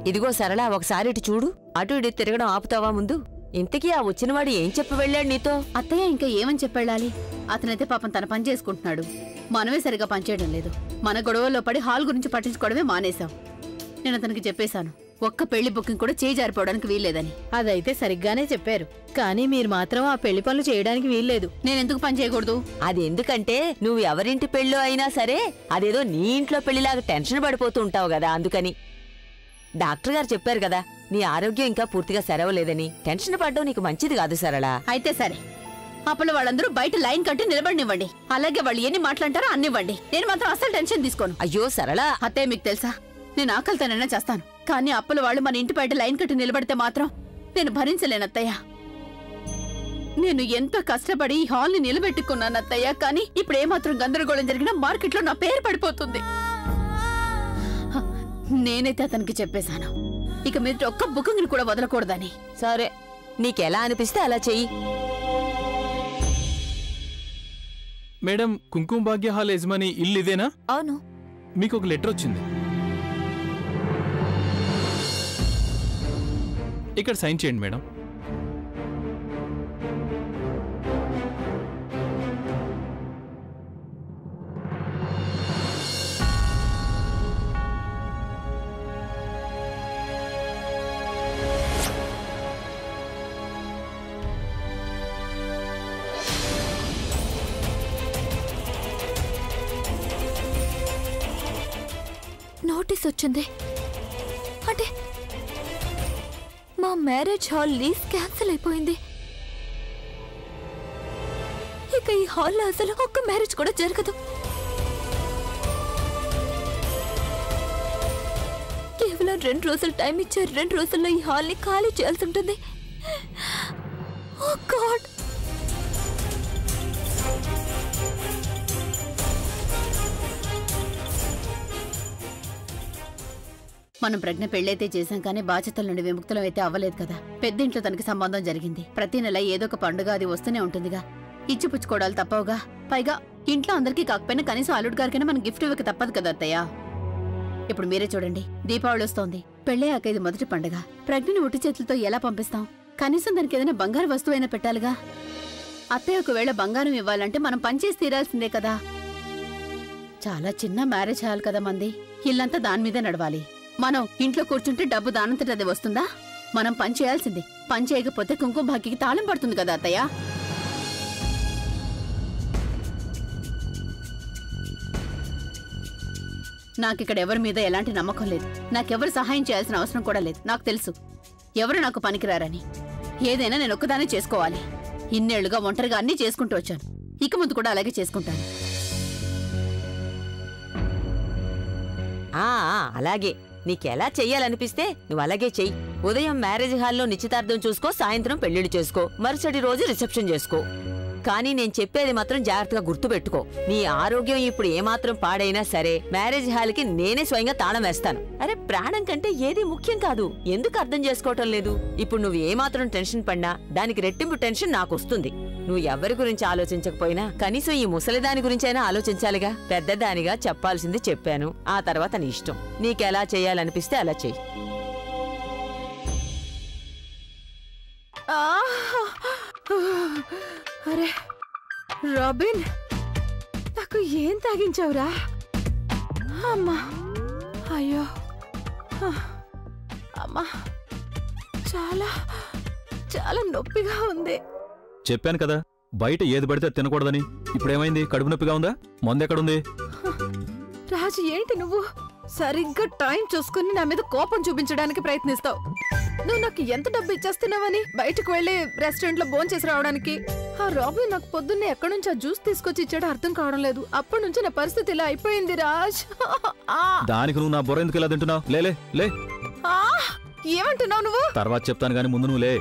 ఇదిగో సరళ, ఒకసారి ఇటు చూడు. అటు ఇటు తిరగడం ఆపుతావా ముందు? ఇంతకీ ఆ వచ్చినవాడు ఏం చెప్పి వెళ్ళాడు నీతో? అత్తయ్య ఇంకా ఏమని చెప్పెళ్ళాలి? అతనైతే పాపం తన పని చేసుకుంటున్నాడు. మనమే సరిగా పనిచేయడం లేదు. మన గొడవల్లో పడి హాల్ గురించి పట్టించుకోవడమే మానేశాం. నేను అతనికి చెప్పేశాను, ఒక్క పెళ్లి బుకింగ్ కూడా చేయి జారిపోవడానికి వీల్లేదని. అదైతే సరిగ్గానే చెప్పారు, కానీ మీరు మాత్రం ఆ పెళ్లి పనులు చేయడానికి వీల్లేదు. నేనెందుకు పని చేయకూడదు? అది ఎందుకంటే నువ్వు ఎవరింటి పెళ్ళో అయినా సరే అదేదో నీ ఇంట్లో పెళ్లిలాగా టెన్షన్ పడిపోతూ ఉంటావు కదా, అందుకని. డాక్టర్ గారు చెప్పారు కదా, నీ ఆరోగ్యం ఇంకా పూర్తిగా సెరవలేదని. టెన్షన్ పడ్డం నీకు మంచిది కాదు సరళ. అయితే సరే, అప్పుడు వాళ్ళందరూ బయట లైన్ కట్టి నిలబడినివ్వండి. అలాగే వాళ్ళు ఎన్ని మాట్లాంటారో అన్నివ్వండి. నేను మాత్రం అసలు టెన్షన్ తీసుకోను. అయ్యో సరళ, అత్తయ్య మీకు తెలుసా, నేను ఆకలితోనైనా చేస్తాను, కానీ అప్పుల వాళ్ళు మన ఇంటి బయట లైన్ కట్టి నిలబడితే మాత్రం నేను భరించలేను అత్తయ్య. నేను ఎంతో కష్టపడి ఈ హాల్ ని నిలబెట్టుకున్నాను అత్తయ్య, కానీ ఇప్పుడు ఏమాత్రం గందరగోళం జరిగినా మార్కెట్లో నా పేరు పడిపోతుంది. నేనైతే అతనికి చెప్పేశాను, ఇక మీరు ఒక్క బుకింగ్ కూడా వదలకూడదని. సరే, నీకెలా అనిపిస్తే అలా చెయ్యి. మేడం, కుంకుమ భాగ్య హాల్ యజమాని ఇల్లు ఇదేనా? అవును. మీకు ఒక లెటర్ వచ్చింది, ఇక్కడ సైన్ చేయండి మేడం. నోటీస్ వచ్చింది అంటే మా మ్యారేజ్ హాల్ లీజ్ క్యాన్సిల్ అయిపోయింది. ఇక ఈ హాల్లో అసలు ఒక్క మ్యారేజ్ కూడా జరగదు. కేవలం 2 రోజులు టైం ఇచ్చారు. 2 రోజుల్లో ఈ హాల్ని ఖాళీ చేయాల్సి ఉంటుంది. ఓ గాడ్! మనం ప్రజ్ఞ పెళ్లైతే చేశాం, కానీ బాధ్యతల నుండి విముక్తులం అయితే అవ్వలేదు కదా. పెద్దింట్లో తనకి సంబంధం జరిగింది. ప్రతి నెల ఏదో ఒక పండుగ అది వస్తూనే ఉంటుందిగా. ఇచ్చిపుచ్చుకోవడాలు తప్పవుగా. పైగా ఇంట్లో అందరికీ కాకపోయినా కనీసం అల్లుడు గారికైనా మనం గిఫ్ట్ ఇవ్వక తప్పదు కదా అత్తయ్య. ఇప్పుడు మీరే చూడండి, దీపావళి వస్తోంది. పెళ్ళయ్యాక ఇది మొదటి పండుగ. ప్రజ్ఞని ఒట్టి చేతులతో ఎలా పంపిస్తాం? కనీసం దానికి ఏదైనా బంగారు వస్తువైనా పెట్టాలిగా. అత్తయ్య ఒకవేళ బంగారం ఇవ్వాలంటే మనం పనిచేసి తీరాల్సిందే కదా. చాలా చిన్న మ్యారేజ్ హాల్ కదా మంది. ఇల్లంతా దాని మీదే నడవాలి. మనం ఇంట్లో కూర్చుంటే డబ్బు దానంతట అది వస్తుందా? మనం పని చేయాల్సింది. పని చేయకపోతే కుంకుమ భాగ్యకి తాళం పడుతుంది కదా అత్తయ్య. నాకిక్కడ ఎవరి మీద ఎలాంటి నమ్మకం లేదు. నాకెవరు సహాయం చేయాల్సిన అవసరం కూడా లేదు. నాకు తెలుసు ఎవరు నాకు పనికిరారని. ఏదైనా నేను ఒక్కదానే చేసుకోవాలి. ఇన్నేళ్లుగా ఒంటరిగా అన్నీ చేసుకుంటూ వచ్చాను. ఇక ముందు కూడా అలాగే చేసుకుంటాను. అలాగే నీకెలా చెయ్యాలనిపిస్తే నువ్వు అలాగే చెయ్యి. ఉదయం మ్యారేజ్ హాల్లో నిశ్చితార్థం చూసుకో, సాయంత్రం పెళ్లిళ్ళు చేసుకో, మరుసటి రోజు రిసెప్షన్ చేసుకో. కానీ నేను చెప్పేది మాత్రం జాగ్రత్తగా గుర్తుపెట్టుకో. నీ ఆరోగ్యం ఇప్పుడు ఏమాత్రం పాడైనా సరే మ్యారేజ్ హాల్కి నేనే స్వయంగా తాళం వేస్తాను. అరే, ప్రాణం కంటే ఏది ముఖ్యం కాదు. ఎందుకు అర్థం చేసుకోవటం లేదు? ఇప్పుడు నువ్వు ఏమాత్రం టెన్షన్ పడినా దానికి రెట్టింపు టెన్షన్ నాకు వస్తుంది. నువ్వు ఎవరి గురించి ఆలోచించకపోయినా కనీసం ఈ ముసలిదాని గురించైనా ఆలోచించాలిగా. పెద్దదానిగా చెప్పాల్సింది చెప్పాను. ఆ తర్వాత నీ ఇష్టం. నీకెలా చేయాలనిపిస్తే అలా చెయ్యి. అరే రాబిన్, నాకు ఏం తాగించావురా? అమ్మా, అయ్యో అమ్మా, చాలా చాలా నొప్పిగా ఉంది. చెప్పాను కదా, బయట ఏది పడితే తినకూడదని. ఇప్పుడేమైంది? కడుపు నొప్పిగా ఉందా? మందెక్కడుంది? రాజు, ఏంటి నువ్వు సరిగ్గా టైం చూసుకుని నా మీద కోపం చూపించడానికి ప్రయత్నిస్తావు? నువ్వు నాకు ఎంత డబ్బు ఇచ్చేస్తున్నావని బయటకు వెళ్లి రెస్టారెంట్ లో భోంచేసి రావడానికి? ఆ రాబీ నాకు పొద్దున్నే ఎక్కడి నుంచి ఆ జ్యూస్ తీసుకొచ్చి ఇచ్చాడో అర్థం కావడం లేదు. అప్పటి నుంచి నా పరిస్థితి ఇలా అయిపోయింది రాజ్. దానికి నువ్వు నా బుర్ర ఎందుకు ఇలా తింటున్నావు? లే లే. ఏమంటున్నావు నువ్వు? తర్వాత చెప్తాను గానీ ముందు నువ్వు లే.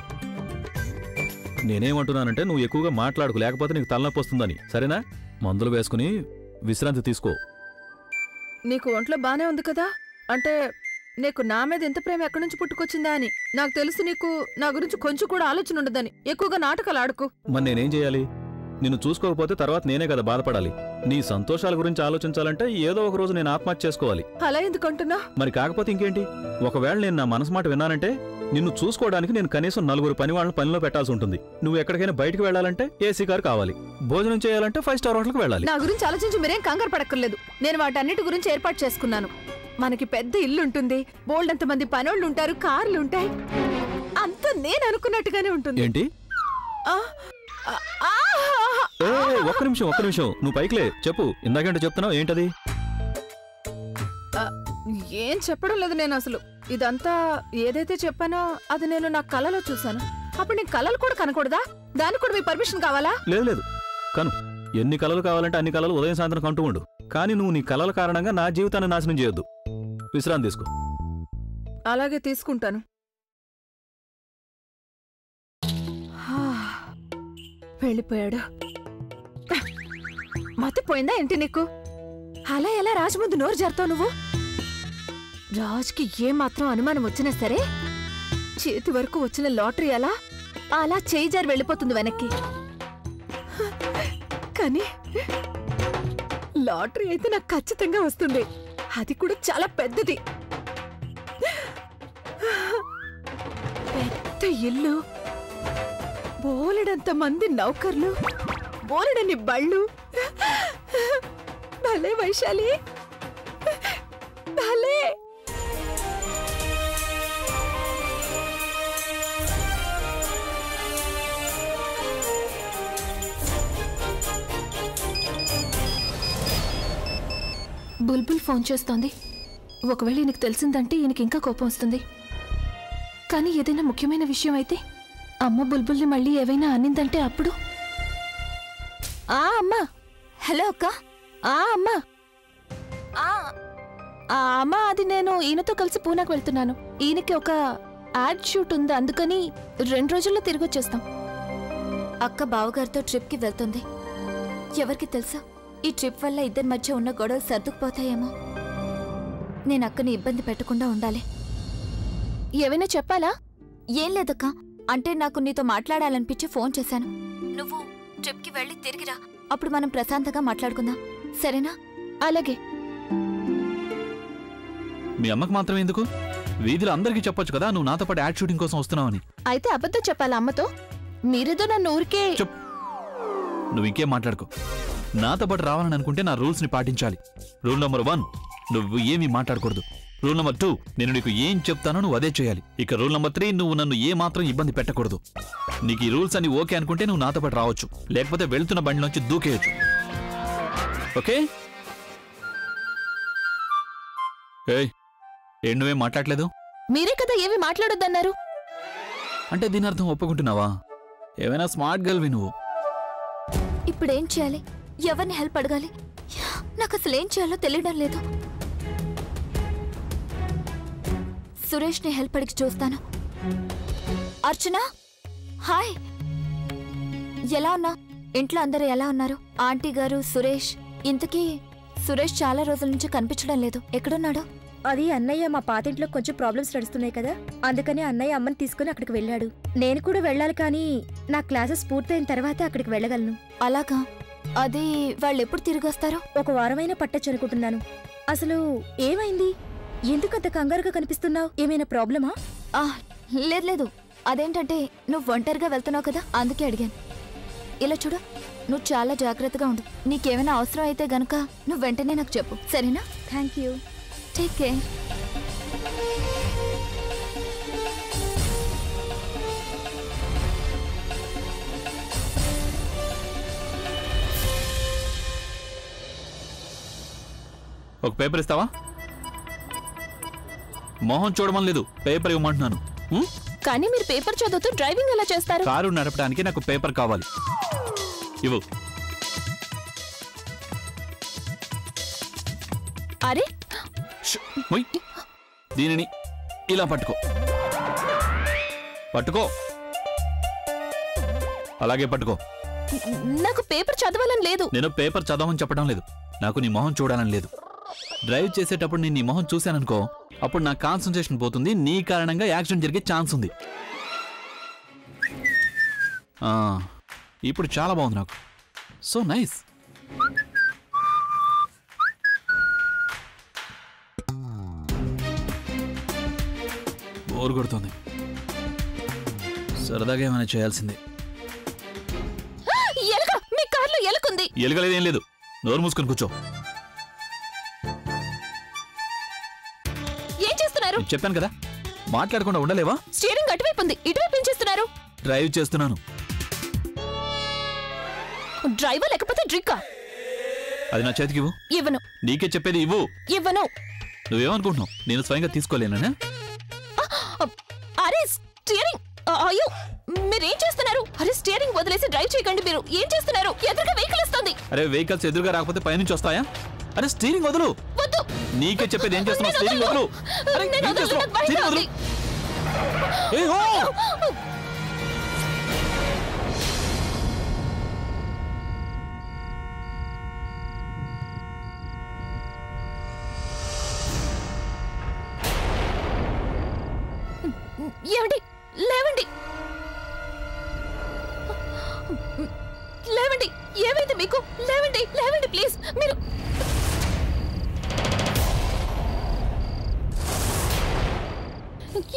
నేనేమంటున్నానంటే నువ్వు ఎక్కువగా మాట్లాడుకు, లేకపోతే నీకు తలనొప్పి వస్తుందని. సరేనా? మందులు వేసుకుని విశ్రాంతి తీసుకో. నీకు ఒంట్లో బానే ఉంది కదా? అంటే నీకు నా మీద ఎంత ప్రేమ ఎక్కడి నుంచి పుట్టుకొచ్చిందా అని. నాకు తెలుసు నీకు నా గురించి కొంచెం కూడా ఆలోచన ఉండదని. ఎక్కువగా నాటకాలు ఆడుకు. మరి నేనేం చేయాలి? నిన్ను చూసుకోకపోతే తర్వాత నేనే కదా బాధపడాలి. నీ సంతోషాల గురించి ఆలోచించాలంటే ఏదో ఒక రోజు నేను ఆత్మహత్య చేసుకోవాలి. అలా ఎందుకంటున్నా? మరి కాకపోతే ఇంకేంటి? ఒకవేళ నేను నా మనసు మాట విన్నానంటే నిన్ను చూసుకోవడానికి నేను కనీసం 4 పని వాళ్ళని పనిలో పెట్టాల్సి ఉంటుంది. నువ్వు ఎక్కడికైనా బయటకు వెళ్ళాలంటే ఏసీ కారు కావాలి, భోజనం చేయాలంటే 5 స్టార్ హోటల్కి వెళ్ళాలి. నా గురించి ఆలోచించి మీరేం కంగారు పడక్కర్లేదు. నేను వాటన్నిటి గురించి ఏర్పాటు చేసుకున్నాను. మనకి పెద్ద ఇల్లు ఉంటుంది, బోల్డంత మంది పనోళ్ళు ఉంటారు, కార్లు ఉంటాయి. అంతా నేను అనుకున్నట్టుగానే ఉంటుంది. ఏంటి? ఒక్క నిమిషం నువ్వు పైకిలే చెప్పు. ఇందాకంటే చెప్తున్నావు ఏంటది? ఏం చెప్పడం లేదు నేను అసలు. ఇదంతా ఏదైతే చెప్పానో అది నేను నా కలలో చూశాను. అప్పుడు నీ కలలు కూడా కనకూడదా? దానికి కూడా మీ పర్మిషన్ కావాలా? లేదు కను. ఎన్ని కలలు కావాలంటే అన్ని కలలు ఉదయం సాయంత్రం కంటూ ఉండు. కానీ నువ్వు నీ కలల కారణంగా నా జీవితాన్ని నాశనం చేయొద్దు. విశ్రాంతి తీసుకో. అలాగే తీసుకుంటాను. వెళ్ళిపోయాడు. మతిపోయిందా ఏంటి నీకు? అలా ఎలా రాజు ముందు నోరు జరుతావు నువ్వు? రాజుకి ఏమాత్రం అనుమానం వచ్చినా సరే చేతి వరకు వచ్చిన లాటరీ అలా చేయి జారి వెళ్ళిపోతుంది వెనక్కి. కానీ లాటరీ అయితే నాకు ఖచ్చితంగా వస్తుంది. అది కూడా చాలా పెద్దది. పెద్ద ఇల్లు, బోలెడంత మంది నౌకర్లు, బోలెడని బళ్ళు. భలే వైశాలి, భలే. బుల్బుల్ ఫోన్ చేస్తోంది. ఒకవేళ ఈయనకు తెలిసిందంటే ఈయనకి ఇంకా కోపం వస్తుంది. కానీ ఏదైనా ముఖ్యమైన విషయం అయితే అమ్మ బుల్బుల్ని మళ్ళీ ఏవైనా అనిందంటే అప్పుడు. అమ్మా. హలో అక్క. అమ్మా. అమ్మా, అది నేను ఈయనతో కలిసి పూనాకు వెళ్తున్నాను. ఈయనకి ఒక యాడ్ షూట్ ఉంది, అందుకని 2 రోజుల్లో తిరిగి వచ్చేస్తాం. అక్క బావగారితో ట్రిప్కి వెళ్తుంది. ఎవరికి తెలుసా, ఈ ట్రిప్ వల్ల ఇద్దరి మధ్య ఉన్న గొడవలు సర్దుకుపోతాయేమో. నేను అక్కని ఇబ్బంది పెట్టకుండా ఉండాలి. ఏమైనా చెప్పాలా? ఏం లేదక్క, అంటే నాకు నీతో మాట్లాడాలనిపించి ఫోన్ చేశాను. నువ్వు ట్రిప్కి వెళ్ళి తిరిగిరా, అప్పుడు మనం ప్రశాంతంగా మాట్లాడుకుందాం, సరేనా? అలాగే. మీ అమ్మకు మాత్రం ఎందుకు? వీధిలో అందరికీ చెప్పొచ్చు కదా నువ్వు నాతో పాటు యాడ్ షూటింగ్ కోసం వస్తున్నావని. అయితే అబద్ధం చెప్పాలా అమ్మతో? మీరేదో నన్ను ఊరికే. నువ్వు ఇంకేం మాట్లాడుకో. నాతో పాటు రావాలని అనుకుంటే నా రూల్స్ ని పాటించాలి. రూల్ నెంబర్ 1, నువ్వు ఏమీ మాట్లాడకూడదు. రూల్ నెంబర్ 2, నేను నీకు ఏం చెప్తానో నువ్వు అదే చేయాలి. ఇక రూల్ నెంబర్ 3, నువ్వు నన్ను ఏ మాత్రం ఇబ్బంది పెట్టకూడదు. నీకు ఈ రూల్స్ అన్ని ఓకే అనుకుంటే నువ్వు నాతో పాటు రావచ్చు, లేకపోతే వెళ్తున్న బండిలోంచి దూకేయచ్చు. ఓకే? ఏం నువ్వేం మాట్లాడలేదు? మీరే కదా ఏమి మాట్లాడొద్దన్నారు. అంటే దీని అర్థం ఒప్పుకుంటున్నావా? ఏమైనా స్మార్ట్ గర్ల్వి నువ్వు. ఇప్పుడేం చేయాలి? ఎవరిని హెల్ప్ అడగాలి? నాకు అసలు ఏం చేయాలో తెలియడం లేదు. సురేష్ని హెల్ప్ అడిగి చూస్తాను. అర్చన, హాయ్. ఎలా ఉన్నా? ఇంట్లో అందరూ ఎలా ఉన్నారు? ఆంటీ గారు, సురేష్. ఇంతకీ సురేష్ చాలా రోజుల నుంచి కనిపించడం లేదు, ఎక్కడున్నాడు? అది అన్నయ్య మా పాతింట్లో కొంచెం ప్రాబ్లమ్స్ నడుస్తున్నాయి కదా, అందుకని అన్నయ్య అమ్మని తీసుకుని అక్కడికి వెళ్ళాడు. నేను కూడా వెళ్ళాలి, కానీ నా క్లాసెస్ పూర్తయిన తర్వాత అక్కడికి వెళ్ళగలను. అలాగా? అది వాళ్ళు ఎప్పుడు తిరిగి వస్తారు? 1 వారమైనా పట్టొచ్చు అనుకుంటున్నాను. అసలు ఏమైంది? ఎందుకంత కంగారుగా కనిపిస్తున్నావు? ఏమైనా ప్రాబ్లమా? లేదు. అదేంటంటే నువ్వు ఒంటరిగా వెళ్తున్నావు కదా, అందుకే అడిగాను. ఇలా చూడు, నువ్వు చాలా జాగ్రత్తగా ఉండు. నీకేమైనా అవసరం అయితే గనుక నువ్వు వెంటనే నాకు చెప్పు, సరేనా? Thank you. Take care. ఒక పేపర్ ఇస్తావా? మోహన్ చూడమని లేదు, పేపర్ ఇవ్వమంటున్నాను. కానీ మీరు పేపర్ చదువుతూ డ్రైవింగ్ ఎలా చేస్తారు? కారు నడపడానికి నాకు పేపర్ కావాలి. ఇవ్వు. అరే, దీనిని ఇలా పట్టుకో. అలాగే పట్టుకో. నాకు పేపర్ చదవాలని లేదు. నేను పేపర్ చదవమని చెప్పడం లేదు, నాకు నీ మొహం చూడాలని లేదు. డ్రైవ్ చేసేటప్పుడు నేను నీ మొహం చూశాననుకో, అప్పుడు నా కాన్సంట్రేషన్ పోతుంది, నీ కారణంగా యాక్సిడెంట్ జరిగే ఛాన్స్ ఉంది. ఇప్పుడు చాలా బాగుంది నాకు. So nice. బోర్ కొడుతుంది. సరదాగా ఏమైనా చేయాల్సిందే. ఎలుక, మీ కార్లో ఎలుకుంది. ఎలుకలేదేం లేదు, నోరు మూసుకొని కూర్చో. ఏం చేస్తున్నారు? చెప్పాను కదా, మాట్లాడకుండా ఉండలేవా? స్టీరింగ్ అటువైపు ఉంది, ఇటువైపు ఏం చేస్తున్నారు? డ్రైవ్ చేస్తున్నాను. డ్రైవర్ లేకపోతే డ్రింకా? అది నా చేతికి ఇవ్వు. ఇవ్వను. నీకే చెప్పేది ఇవ్వు. ఇవ్వను. నువ్వేమనుకుంటున్నావు, నేను స్వయంగా తీసుకోలేనా? అరే స్టీరింగ్, అయ్యో మీరేం చేస్తున్నారు? అరే స్టీరింగ్ వదిలేసి డ్రైవ్ చేయకండి. మీరు ఏం చేస్తున్నారు? ఎదురుగా వెహికల్ వస్తుంది. అరే వెహికల్స్ ఎదురుగా రాకపోతే పైనుంచి వస్తాయా? అరే స్టీరింగ్ వదులు. వద్దు. నీకే చెప్పేది ఏం చేస్తున్నావు? స్టీరింగ్ వదులు. అరే నేను ఏం చేస్తున్నావు? వదలను, స్టీరింగ్ వదులు. ఏ హో! ఏమండి, లేవండి, లేవండి. ఏమైంది మీకు? లేవండి, లేవండి ప్లీజ్. మీరు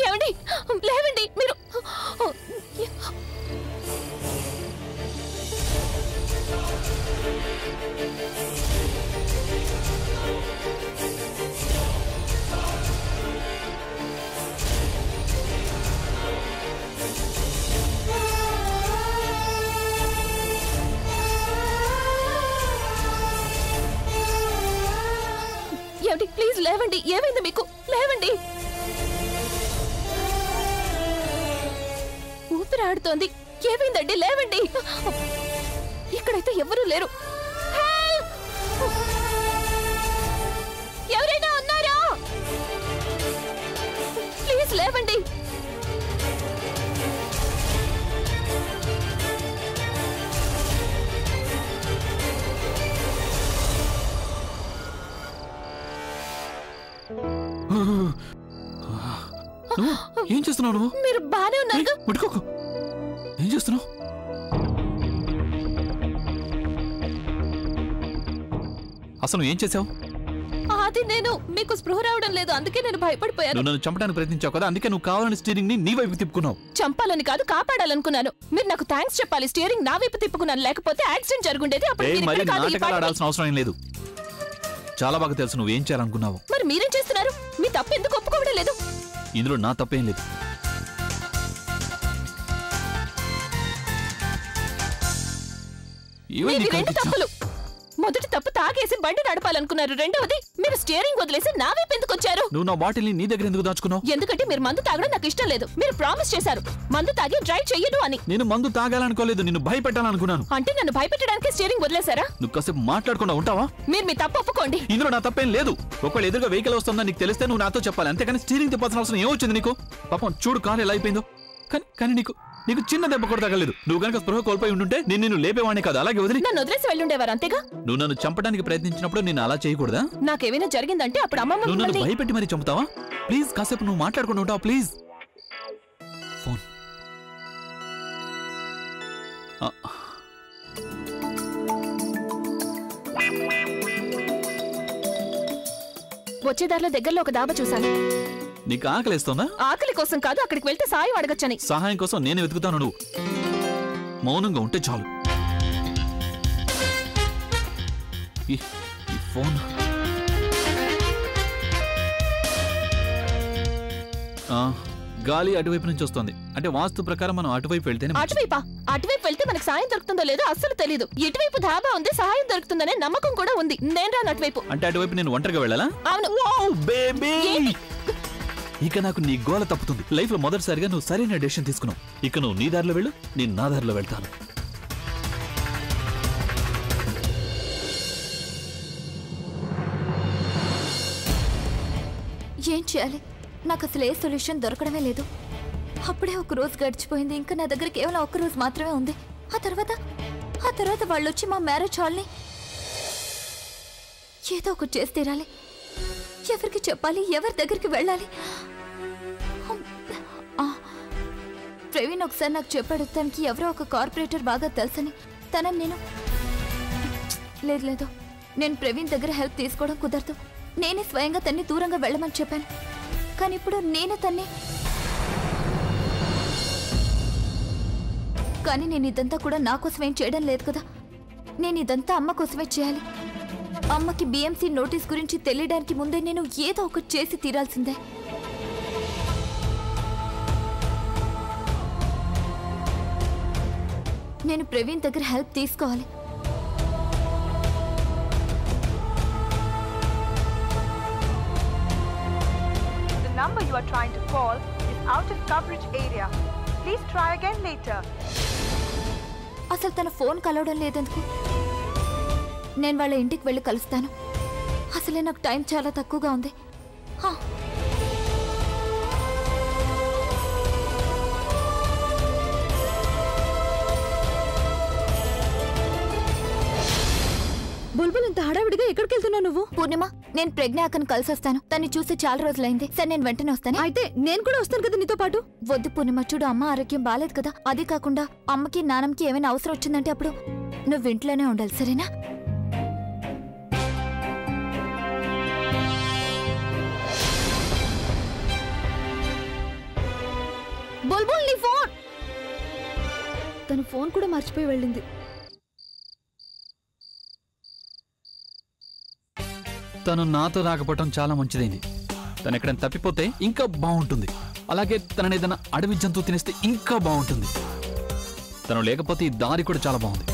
ఏమండి, లేవండి మీరు. ఏమండి ప్లీజ్ లేవండి. ఏమైంది మీకు? లేవండి. ఊపిరాడుతోంది. ఏమైందండి? లేవండి. ఇక్కడైతే ఎవరూ లేరు. ఎవరైనా ఉన్నారా? ప్లీజ్ లేవండి. ఏం చేస్తున్నావు నువ్వు? మీరు బానే ఉన్నారు. ముట్టుకోకు. ఏం చేస్తున్నావు? అసలు నువ్వు ఏం చేసావు? అది నేను మీకు స్పృహ రావడం లేదు, అందుకే నేను భయపడిపోయాను. నువ్వు నన్ను చంపడానికి ప్రయత్నించావు కదా, అందుకే నువ్వు కావాలని స్టీరింగ్ ని నీ వైపు తిప్పుకున్నావు. చంపాలని కాదు, కాపాడాలనుకున్నాను. మీరు నాకు థ్యాంక్స్ చెప్పాలి. స్టీరింగ్ నా వైపు తిప్పుకున్నాను, లేకపోతే యాక్సిడెంట్ జరుగుండేది. అప్పుడు మీరు మరి ఇక్కడ కాదు, ఈ నాటకాలు పాటికి. ఆడాల్సిన అవసరం ఏం లేదు. చాలా బాగా తెలుసు నువ్వేం చేయాలనుకున్నావు. మరి మీరేం చేస్తున్నారు? మీ తప్పు ఎందుకు ఒప్పుకోవడం లేదు? ఇందులో నా తప్పేం లేదు. మీవి రెండు తప్పులు. మొదటి తప్పు తాగేసి బండి నడపాలనుకున్నారు. రెండవది మీరు స్టీరింగ్ వదిలేసి నా వైపు ఎందుకు వచ్చారు? నువ్వు నా బాటిల్ ని నీ దగ్గర ఎందుకు దాచుకున్నావు? ఎందుకంటే మీరు మందు తాగడం నాకు ఇష్టం లేదు. మీరు ప్రామిస్ చేశారు మందు తాగి డ్రైవ్ చెయ్యను అని. నేను మందు తాగాలనుకోలేదు, నిన్ను భయపెట్టాలనుకున్నాను. అంటే నన్ను భయపెట్టడానికి స్టీరింగ్ వదిలేశారా? నువ్వు కాసేపు మాట్లాడకుండా ఉంటావా? మీరు మీ తప్పు ఒప్పుకోండి. ఇందులో నా తప్పేం లేదు. ఒకవేళ ఎదురుగా వెహికల్ వస్తుందా నీకు తెలిస్తే నువ్వు నాతో చెప్పాలి, అంతేకాని స్టీరింగ్ తిప్పాల్సిన అవసరం ఏమొచ్చింది నీకు? పాపం చూడు కారు ఎలా అయిపోయిందో. కానీ నీకు చిన్న దెబ్బ కూడా తగలేదు. నువ్వు కనుక స్పృహ కోల్పోయి ఉంటుంటే నేను లేపేవాడిని కాదు, అలాగే వదిలి నన్ను వదిలేసి వెళ్ళుండేవారు అంతేగా. నువ్వు నన్ను చంపడానికి ప్రయత్నించినప్పుడు నేను అలా చేయకూడదా? నాకేమైనా జరిగిందంటే అప్పుడు అమ్మమ్మ నువ్వు నన్ను మిమ్మల్ని- భయపెట్టి మరి చంపుతావా? ప్లీజ్ కాసేపు నువ్వు మాట్లాడుకుంటూ ఉంటావా ప్లీజ్? ఫోన్ వచ్చేదారిలో దగ్గరలో ఒక దాబా చూశాను. నీకు ఆకలిస్తోందా? ఆకలి కోసం కాదు, అక్కడికి వెళ్తే సాయం అడగచ్చని. సహాయం కోసం నేను వెతుకుతాను, నువ్వు మౌనంగా ఉంటే చాలు. ఈ ఫోన్ గాలి అటువైపు నుంచి వస్తుంది. అంటే వాస్తు ప్రకారం మనం అటువైపు వెళ్తేనే మంచిది. అటువైపా? అటువైపు వెళ్తే మనకు సాయం దొరుకుతుందో లేదో అస్సలు తెలీదు. ఇటువైపు ధాబా ఉంది, సహాయం దొరుకుతుందనే నమ్మకం కూడా ఉంది. నేను రాను అటువైపు. అంటే అటువైపు నేను ఒంటరిగా వెళ్ళాలా? అవును. బేబీ, ఏంటి? ఇక నాకు నీ గోల తప్పుతుంది. లైఫ్ లో మొదటిసారిగా నువ్వు సరైన డెసిషన్ తీసుకున్నావు. ఇక నువ్వు నీ దారిలో వెళ్ళు, నేను నా దారిలో వెళ్తాను. ఏం చేయాలి? నాకు అసలు ఏ సొల్యూషన్ దొరకడమే లేదు. అప్పుడే ఒక రోజు గడిచిపోయింది. ఇంకా నా దగ్గర కేవలం ఒక్క రోజు మాత్రమే ఉంది. ఆ తర్వాత వాళ్ళు వచ్చి మా మ్యారేజ్ హాల్ని ఏదో ఒకటి చేసి తీరాలి. ఎవరికి చెప్పాలి? ఎవరి దగ్గరికి వెళ్ళాలి? ప్రవీణ్ ఒకసారి నాకు చెప్పాడు, తనకి ఎవరో ఒక కార్పొరేటర్ బాగా తెలుసని. తనని నేను లేదు లేదు, నేను ప్రవీణ్ దగ్గర హెల్ప్ తీసుకోవడం కుదరదు. నేనే స్వయంగా తన్ని దూరంగా వెళ్ళమని చెప్పాను. కానీ ఇప్పుడు నేనే తన్ని. కానీ నేను ఇదంతా కూడా నా కోసమేం చేయడం లేదు కదా. నేను ఇదంతా అమ్మ కోసమే చేయాలి. అమ్మకి బిఎంసీ నోటీస్ గురించి తెలియడానికి ముందే నేను ఏదో ఒకటి చేసి తీరాల్సిందే. నేను ప్రవీణ్ దగ్గర హెల్ప్ తీసుకోవాలి. The number you are trying to call is out of coverage area. Please try again later. అసలు తన ఫోన్ కలవడం లేదెందుకు? నేను వాళ్ళ ఇంటికి వెళ్ళి కలుస్తాను. అసలే నాకు టైం చాలా తక్కువగా ఉంది. బుల్బుల్ ఇంత హడావిడిగా ఎక్కడికి వెళ్తున్నావు నువ్వు? పూర్ణిమ, నేను ప్రజ్ఞ అక్కను కలిసి వస్తాను. తన్ని చూసి చాలా రోజులైంది. సరే, నేను వెంటనే వస్తాను. అయితే నేను కూడా వస్తాను కదా నీతో పాటు. వద్దు పూర్ణిమ, చూడు అమ్మ ఆరోగ్యం బాలేదు కదా. అదే కాకుండా అమ్మకి నాన్నకి ఏమైనా అవసరం వచ్చిందంటే అప్పుడు నువ్వు ఇంట్లోనే ఉండాలి, సరేనా? బుల్బుల్ నీ ఫోన్. తన ఫోన్ కూడా మర్చిపోయి వెళ్ళింది. తను నాతో రాకపోవటం చాలా మంచిదైంది. తను ఎక్కడైనా తప్పిపోతే ఇంకా బాగుంటుంది. అలాగే తనని ఏదైనా అడవి జంతువు తినేస్తే ఇంకా బాగుంటుంది. తను లేకపోతే ఈ దారి కూడా చాలా బాగుంది.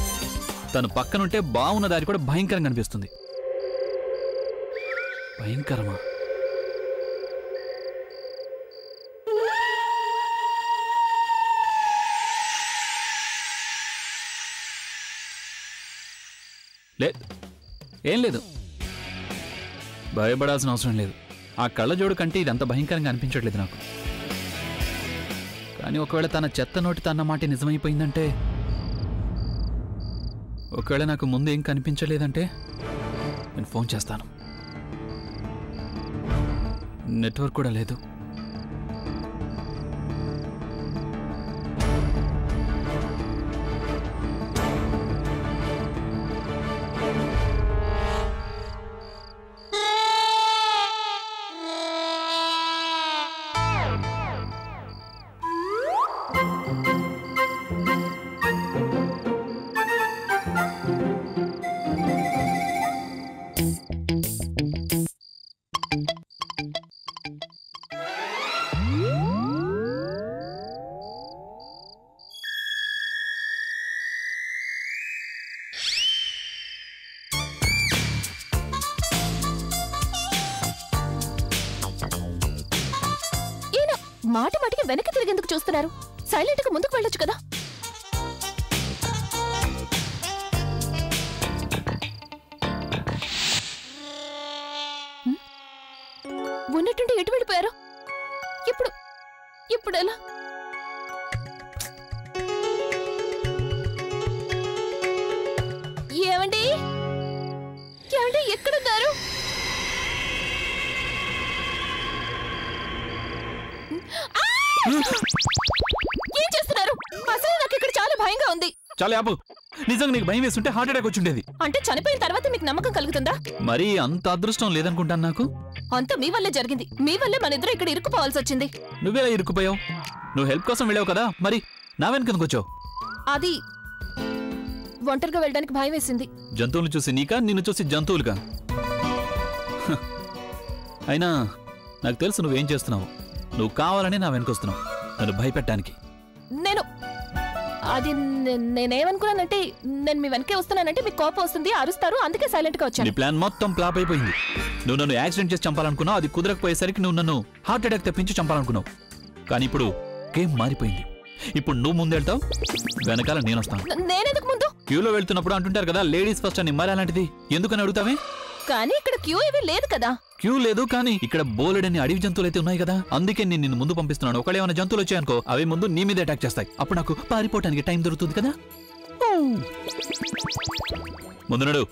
తను పక్కనుంటే బాగున్న దారి కూడా భయంకరంగా అనిపిస్తుంది. భయంకరమా? లేదు, ఏం లేదు. భయపడాల్సిన అవసరం లేదు. ఆ కళ్ళజోడు కంటే ఇది అంత భయంకరంగా అనిపించట్లేదు నాకు. కానీ ఒకవేళ తన చెత్త నోటి తన్న మాట నిజమైపోయిందంటే, ఒకవేళ నాకు ముందు ఏం కనిపించలేదంటే నేను ఫోన్ చేస్తాను. నెట్వర్క్ కూడా లేదు. మాటి మాటికి వెనక్కి తిరిగేందుకు చూస్తున్నారు? సైలెంట్ గా ముందుకు వెళ్ళొచ్చు కదా. ఉన్నట్టుండి ఎటు వెళ్ళిపోయారు? ఇప్పుడు ఎలా? ఏమండి ఎక్కడున్నారు? ఏం చేస్తున్నారు? అసలు నాకు ఇక్కడ చాలా భయంగా ఉంది. చాలా ఆపు. నిజంగా నీకు భయం వేస్తుంటే హార్ట్ అటాక్ వచ్చుండేది. అంటే చనిపోయిన తర్వాత మీకు నమ్మకం కలుగుతుందా? మరి అంత అదృష్టం లేదనుకుంటాను నాకు. అంతా మీ వల్లే జరిగింది. మీ వల్లే మన ఇద్దరు ఇక్కడ ఇరుక్కుపోవాల్సి వచ్చింది. నువ్వేలా ఇరుక్కుపోయావు? నువ్వు హెల్ప్ కోసం వెళ్ళావు కదా, మరి నా వెనకెందుకు వచ్చావు? అది ఒంటరిగా వెళ్ళడానికి భయం వేసింది. జంతువులు చూసి నీకా, నిన్ను చూసి జంతువులుగా? అయినా నాకు తెలుసు నువ్వేం చేస్తున్నావు. నువ్వు కావాలని నా వెనకొస్తున్నావు, నన్ను భయపెట్టడానికి. నేనేమనుకున్నానంటే, నేను మీ వెనకే వస్తున్నానంటే మీకు కోపం వస్తుంది, అరుస్తారు, అందుకే సైలెంట్ గా వచ్చాను. నీ ప్లాన్ మొత్తం ఫ్లాప్ అయిపోయింది. నువ్వు నన్ను యాక్సిడెంట్ చేసి చంపాలనుకున్నావు. అది కుదరకపోయేసరికి నువ్వు నన్ను హార్ట్ అటాక్ తెప్పించి చంపాలనుకున్నావు. కానీ ఇప్పుడు గేమ్ మారిపోయింది. ఇప్పుడు నువ్వు ముందెళ్తావు, వెనకాల నేను వస్తాను. నేనెందుకు ముందు? క్యూలో వెళ్తున్నప్పుడు అంటుంటారు కదా, లేడీస్ ఫస్ట్ అని. మరి అలాంటిది ఎందుకని అడుగుతావే? కానీ ఇక్కడ క్యూ ఏమీ లేదు కదా. క్యూ లేదు, కానీ ఇక్కడ బోలెడని అడవి జంతువులు అయితే ఉన్నాయి కదా, అందుకే నేను నిన్ను ముందు పంపిస్తున్నాను. ఒకవేళ ఏమైనా జంతువులు వచ్చాయనుకో, అవి ముందు నీ మీద అటాక్ చేస్తాయి. అప్పుడు నాకు పారిపోవటానికి టైం దొరుకుతుంది కదా. ముందు నడు.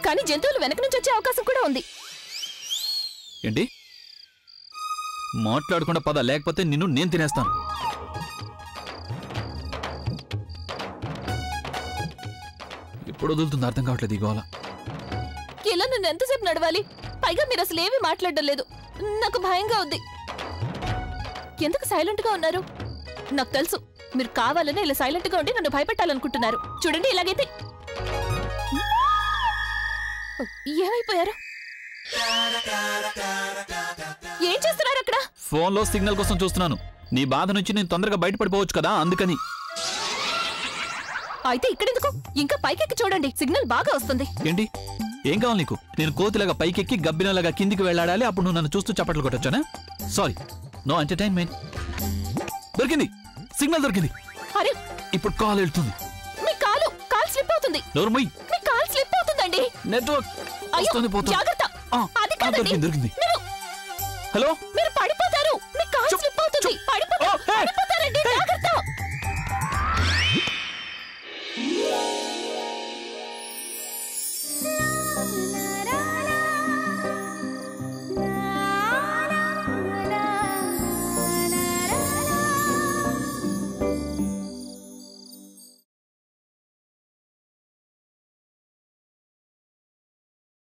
కానీ జంతువులు వెనక నుంచి వచ్చే అవకాశం కూడా ఉంది. ఏంటి మాట్లాడకుండా పద, లేకపోతే నిన్ను నేను తినేస్తాను. ఎప్పుడు వదులుతుందో అర్థం కావట్లేదు ఈ గోల. ఇలా నన్ను ఎంతసేపు నడవాలి? పైగా మీరు అసలు ఏమీ మాట్లాడడం లేదు. నాకు భయంగా ఉంది. ఎందుకు సైలెంట్ గా ఉన్నారు? నాకు తెలుసు మీరు కావాలని ఇలా సైలెంట్ గా ఉండి నన్ను భయపెట్టాలనుకుంటున్నారు. చూడండి ఇలాగైతే ఏమైపోయారు? ఏం చేస్తున్నారు అక్కడ? ఫోన్లో సిగ్నల్ కోసం చూస్తున్నాను. నీ బాధ నుంచి నేను తొందరగా బయటపడిపోవచ్చు కదా, అందుకని. అయితే ఇక్కడెందుకు? ఇంకా పైకెక్కి చూడండి, సిగ్నల్ బాగా వస్తుంది. ఏంటి? ఏం కావాలి నీకు? నేను కోతిలాగా పైకెక్కి గబ్బినలాగా కిందికి వెళ్ళాడాలి, అప్పుడు నువ్వు నన్ను చూస్తూ చప్పట్లు కొట్టొచ్చానా? Sorry, no entertainment. దొరికింది, సిగ్నల్ దొరికింది. అరే ఇప్పుడు కాల్ వెళ్తుంది. మీ కాలు స్లిప్ అవుతుంది. నోర్మై, మీ కాల్ స్లిప్ అవుతుందండి. నెట్వర్క్ వస్తుంది పోతుంది. జాగ్రత్త. అది కాదండి. దొరికింది. హలో